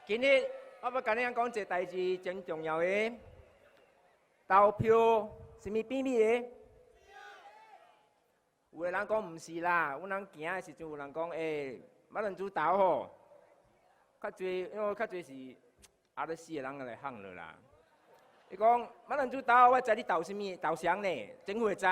今日我要跟你讲一个代志，真重要的。投票是咪秘密的？有的人讲唔是啦，阮人行的时阵，有人讲马伦主投吼，较侪因为较侪是阿拉死的人来喊了啦。伊讲马伦主投，我知你投什么投谁呢？政府会知。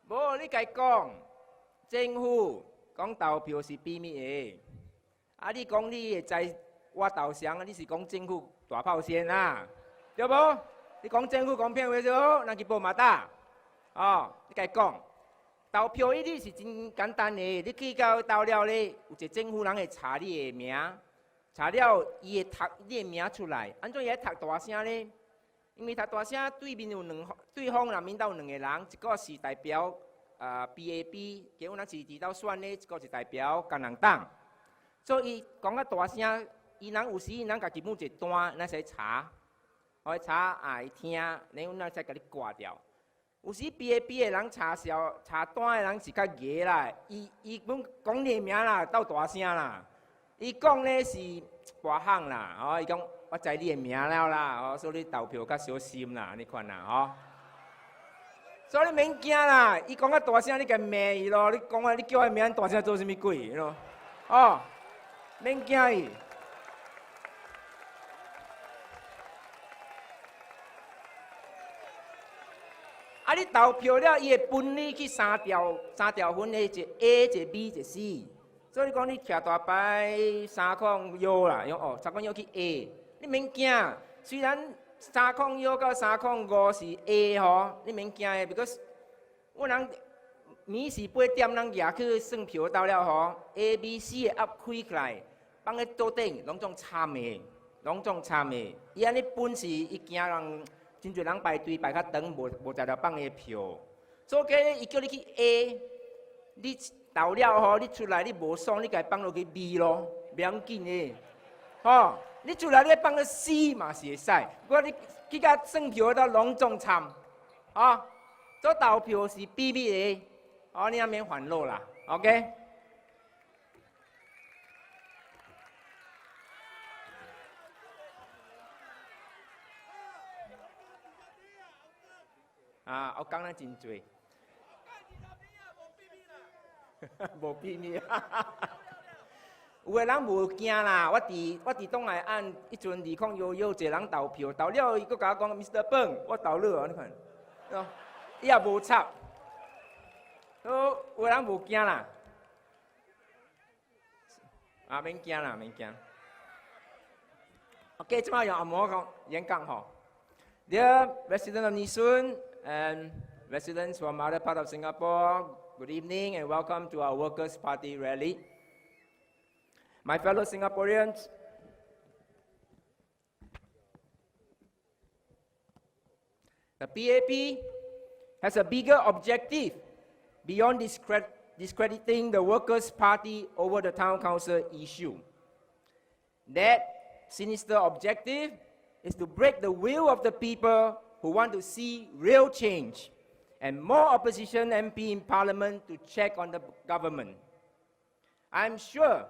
无你家讲，政府讲投票是秘密的。啊，你讲你会知我投谁？你是讲政府大炮先啦，对无？你讲政府讲骗话就好，人去报马达。哦，你家讲，投票一律是真简单的，你去到投了咧，有一个政府人会查你的名，查了伊会读你的名出来，安怎伊会读大声咧？因为读大声对面有对方人面斗有两个人，一个是代表BAB， 结果咱是伫斗选咧，一个是代表工人党。所以伊讲啊大声，伊人有时伊人家己本一个单，咱使查，互伊查伊听，然后咱才甲你挂掉。有时 BAB 的人查单的人是较硬啦，伊本讲你名啦，斗大声啦。伊讲咧是外行啦，哦，伊讲我知你的名了啦，哦，所以你投票较小心啦，你看啦，吼。所以你免惊啦，伊讲啊大声，你甲骂伊咯。你讲啊，你叫伊名大声做啥物鬼咯？哦，免惊伊。啊！你投票了，伊会分你去三条分的，一个 A， 一个 B， 一个 C。所以你讲你徛大牌301啦，用哦301去 A， 你免惊。虽然301到305是 A 吼，你免惊的 ，because 阮人暝时8点人举去算票到了吼 ，A、B、C 的压开起来，放喺桌顶，拢总参的，拢总参的。伊安尼本是伊惊人。真侪人排队排较长，无才着放伊票。所以伊叫你去 A， 你投了吼，你出来你无爽，你家放落去 B 咯，袂要紧的。吼，你出来你放去 C 嘛是会使，不过你去甲算票都拢总参，吼，做投票是秘密的，哦，你也免烦恼啦 ，OK。啊，我讲得真多，无秘密啊！有个人无惊啦，我伫东海岸，迄阵2011有一个人投票，投了伊佫甲我讲 ，Mr. Peng， 我投了哦，你看，哦，伊也无插，有个人无惊啦，啊，免惊啦，免惊。OK， 即摆用阿毛讲演讲吼 ，Dear resident of Yishun and residents from other part of Singapore, good evening and welcome to our Workers' Party rally. My fellow Singaporeans, the PAP has a bigger objective beyond discrediting the Workers' Party over the Town Council issue. That sinister objective is to break the will of the people who want to see real change and more opposition MP in Parliament to check on the government. I'm sure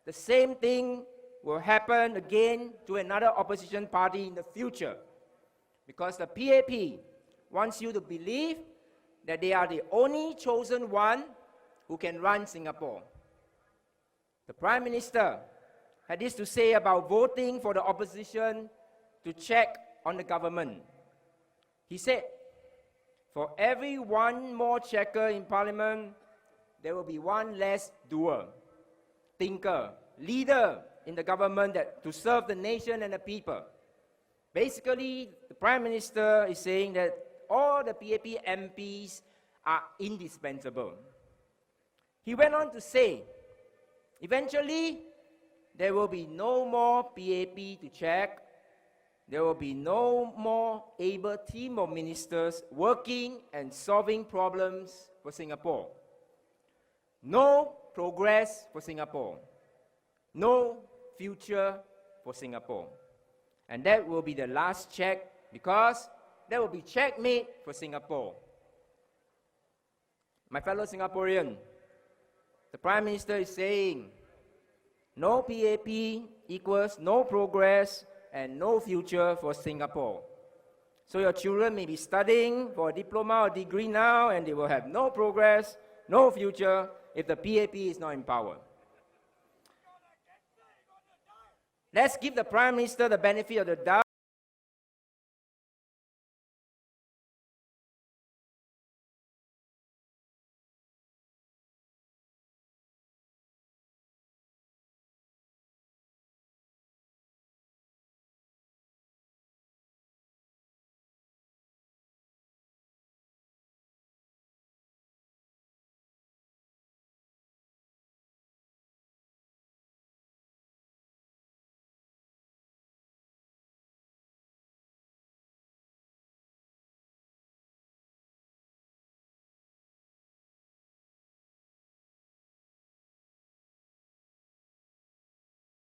the same thing will happen again to another opposition party in the future, because the PAP wants you to believe that they are the only chosen one who can run Singapore. The Prime Minister had this to say about voting for the opposition to check on the government. He said, for every one more checker in Parliament, there will be one less doer, thinker, leader in the government to serve the nation and the people. Basically, the Prime Minister is saying that all the PAP MPs are indispensable. He went on to say, eventually, there will be no more PAP to check. There will be no more able team of ministers working and solving problems for Singapore. No progress for Singapore. No future for Singapore. And that will be the last check, because that will be checkmate for Singapore. My fellow Singaporean, the Prime Minister is saying No PAP equals no progress and no future for Singapore. So your children may be studying for a diploma or degree now, and they will have no progress, no future if the PAP is not in power. Let's give the Prime Minister the benefit of the doubt.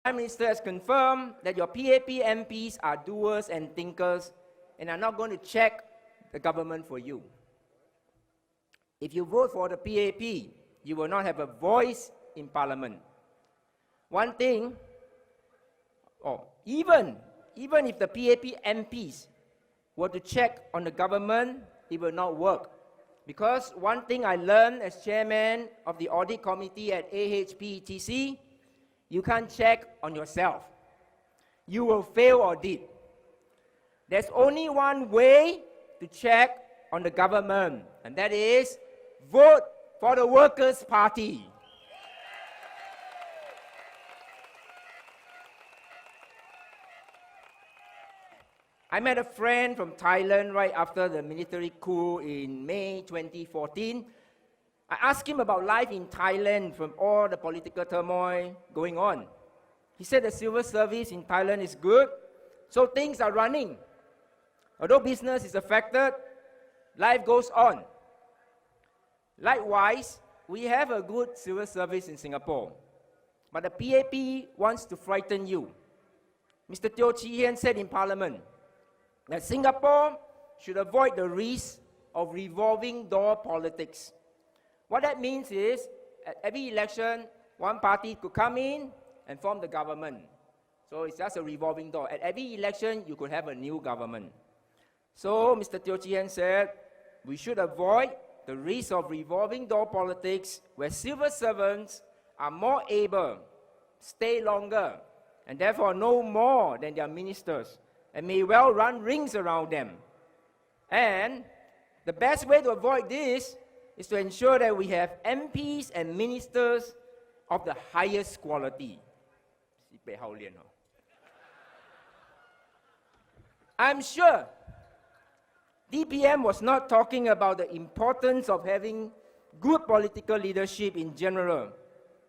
Prime Minister has confirmed that your PAP MPs are doers and thinkers and are not going to check the government for you. If you vote for the PAP, you will not have a voice in Parliament. One thing, even if the PAP MPs were to check on the government, it will not work. Because one thing I learned as chairman of the audit committee at AHPETC, you can't check on yourself. You will fail audit. There's only one way to check on the government, and that is vote for the Workers' Party. I met a friend from Thailand right after the military coup in May 2014. I asked him about life in Thailand from all the political turmoil going on. He said the civil service in Thailand is good, so things are running. Although business is affected, life goes on. Likewise, we have a good civil service in Singapore, but the PAP wants to frighten you. Mr. Teo Chee Hean said in Parliament that Singapore should avoid the risk of revolving door politics. What that means is, at every election, one party could come in and form the government. So it's just a revolving door. At every election, you could have a new government. So Mr. Teo Chee Hean said, we should avoid the risk of revolving door politics where civil servants are more able, stay longer, and therefore know more than their ministers, and may well run rings around them. And the best way to avoid this is to ensure that we have MPs and ministers of the highest quality. I'm sure DPM was not talking about the importance of having good political leadership in general,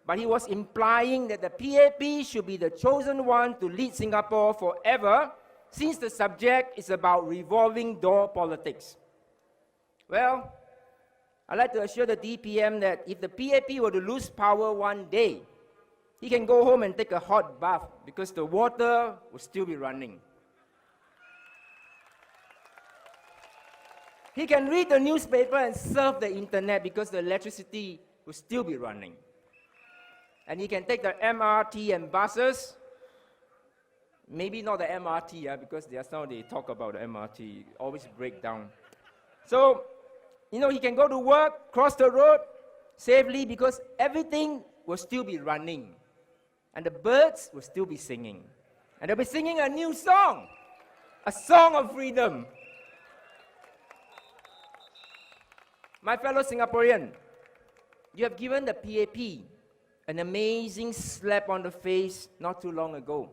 but he was implying that the PAP should be the chosen one to lead Singapore forever, since the subject is about revolving door politics. Well, I'd like to assure the DPM that if the PAP were to lose power one day, he can go home and take a hot bath because the water will still be running. He can read the newspaper and surf the internet because the electricity will still be running. And he can take the MRT and buses. Maybe not the MRT, because just now they talk about the MRT, always break down. So, he can go to work, cross the road safely because everything will still be running. And the birds will still be singing. And they'll be singing a new song, a song of freedom. My fellow Singaporean, you have given the PAP an amazing slap on the face not too long ago.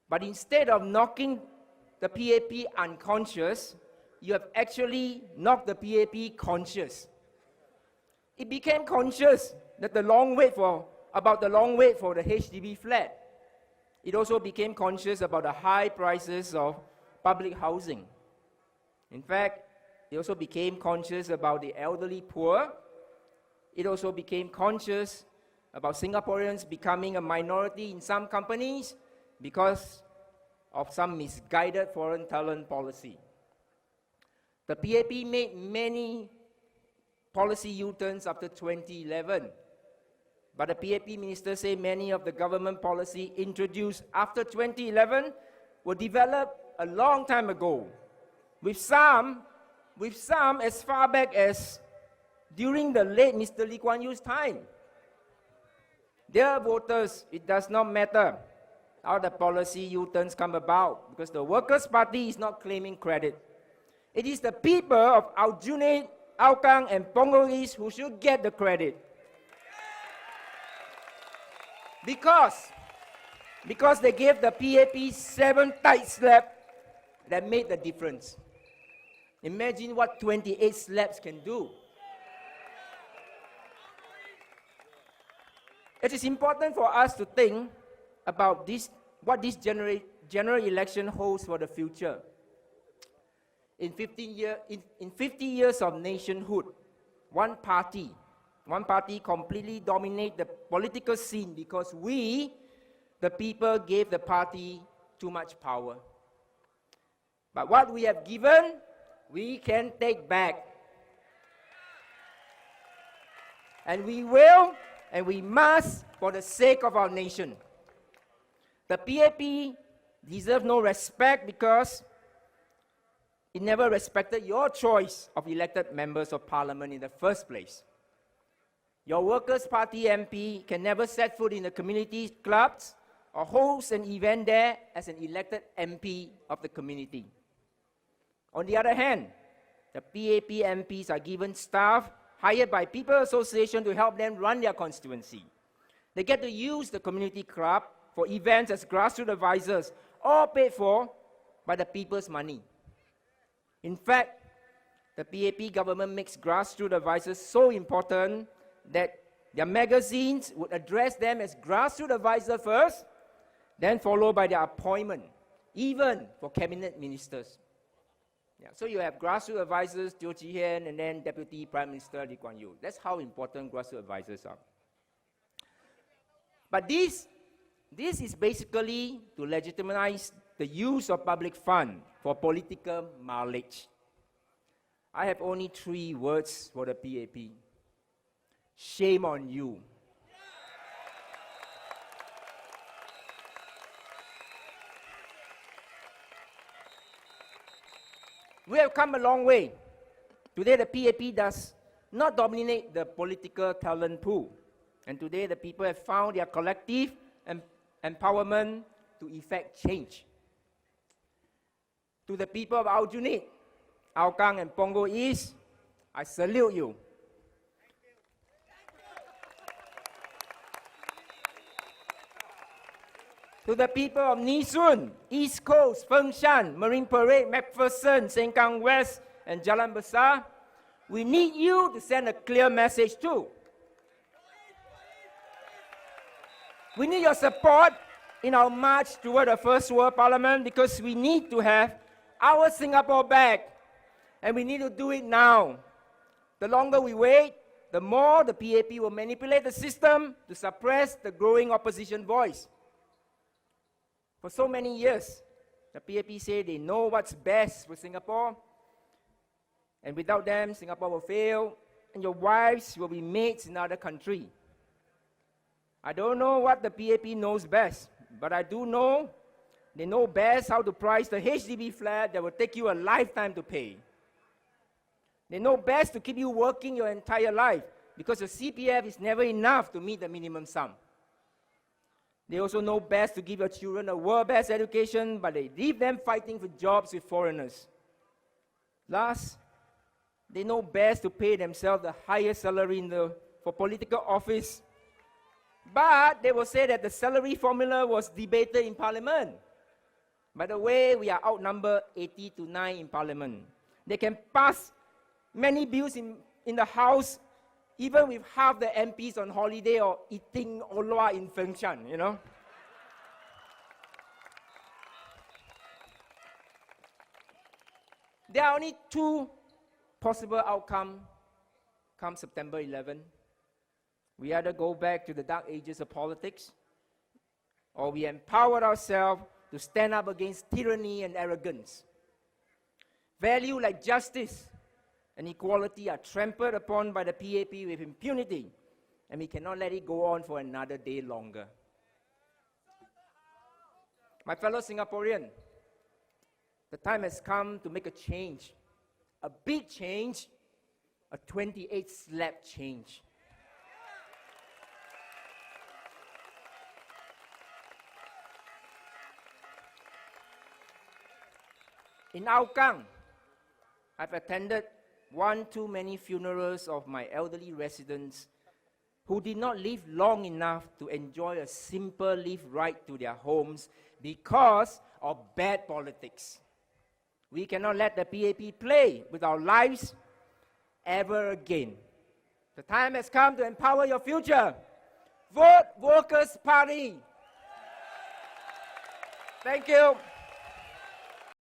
But instead of knocking the PAP unconscious, you have actually knocked the PAP conscious. It became conscious that the long wait for the HDB flat. It also became conscious about the high prices of public housing. In fact, it also became conscious about the elderly poor. It also became conscious about Singaporeans becoming a minority in some companies because of some misguided foreign talent policy. The PAP made many policy U-turns after 2011, But the PAP minister say many of the government policy introduced after 2011 were developed a long time ago, with some as far back as during the late Mr. Lee Kuan Yew's time. Dear voters, it does not matter how the policy U-turns come about, because the Workers' Party is not claiming credit. It is the people of Aljunied, Aokang, and Punggol East who should get the credit. Because they gave the PAP 7 tight slaps that made the difference. Imagine what 28 slaps can do. It is important for us to think about this, what this general election holds for the future. In 50 years of nationhood, one party completely dominates the political scene because we, the people, gave the party too much power. But what we have given, we can take back. And we will, and we must, for the sake of our nation. The PAP deserves no respect because it never respected your choice of elected members of parliament in the first place. Your Workers' Party MP can never set foot in the community clubs or host an event there as an elected MP of the community. On the other hand, the PAP MPs are given staff hired by People Association to help them run their constituency. They get to use the community club for events as grassroots advisors, all paid for by the people's money. In fact, the PAP government makes grassroots advisors so important that their magazines would address them as grassroots advisor first, then followed by their appointment, even for cabinet ministers. Yeah, so you have grassroots advisors, Teo Chee Hean, and then Deputy Prime Minister Lee Kuan Yew. That's how important grassroots advisors are. But this is basically to legitimize the use of public funds for political mileage. I have only 3 words for the PAP. Shame on you. We have come a long way. Today the PAP does not dominate the political talent pool. And today the people have found their collective empowerment to effect change. To the people of Aljunied, Aokang, and Punggol East, I salute you. To the people of Yishun, East Coast, Fengshan, Marine Parade, McPherson, Sengkang West, and Jalan Besar, we need you to send a clear message too. We need your support in our march toward the First World Parliament because we need to have our Singapore back, and we need to do it now. The longer we wait, the more the PAP will manipulate the system to suppress the growing opposition voice. For so many years, the PAP say they know what's best for Singapore, and without them, Singapore will fail, and your wives will be maids in another country. I don't know what the PAP knows best, but I do know they know best how to price the HDB flat that will take you a lifetime to pay. They know best to keep you working your entire life because your CPF is never enough to meet the minimum sum. They also know best to give your children a world-best education, but they leave them fighting for jobs with foreigners. Last, they know best to pay themselves the highest salary for political office. But they will say that the salary formula was debated in Parliament. By the way, we are outnumbered 80-9 in Parliament. They can pass many bills in the House even with half the MPs on holiday or eating olwa in Fengshan, you know. There are only 2 possible outcomes come September 11. We either go back to the dark ages of politics, or we empower ourselves to stand up against tyranny and arrogance. Values like justice and equality are trampled upon by the PAP with impunity, And we cannot let it go on for another day longer. My fellow Singaporean, the time has come to make a change, a big change, a 28 slab change. In Hougang, I've attended one too many funerals of my elderly residents who did not live long enough to enjoy a simple lift ride to their homes because of bad politics. We cannot let the PAP play with our lives ever again. The time has come to empower your future. Vote Workers' Party. Thank you.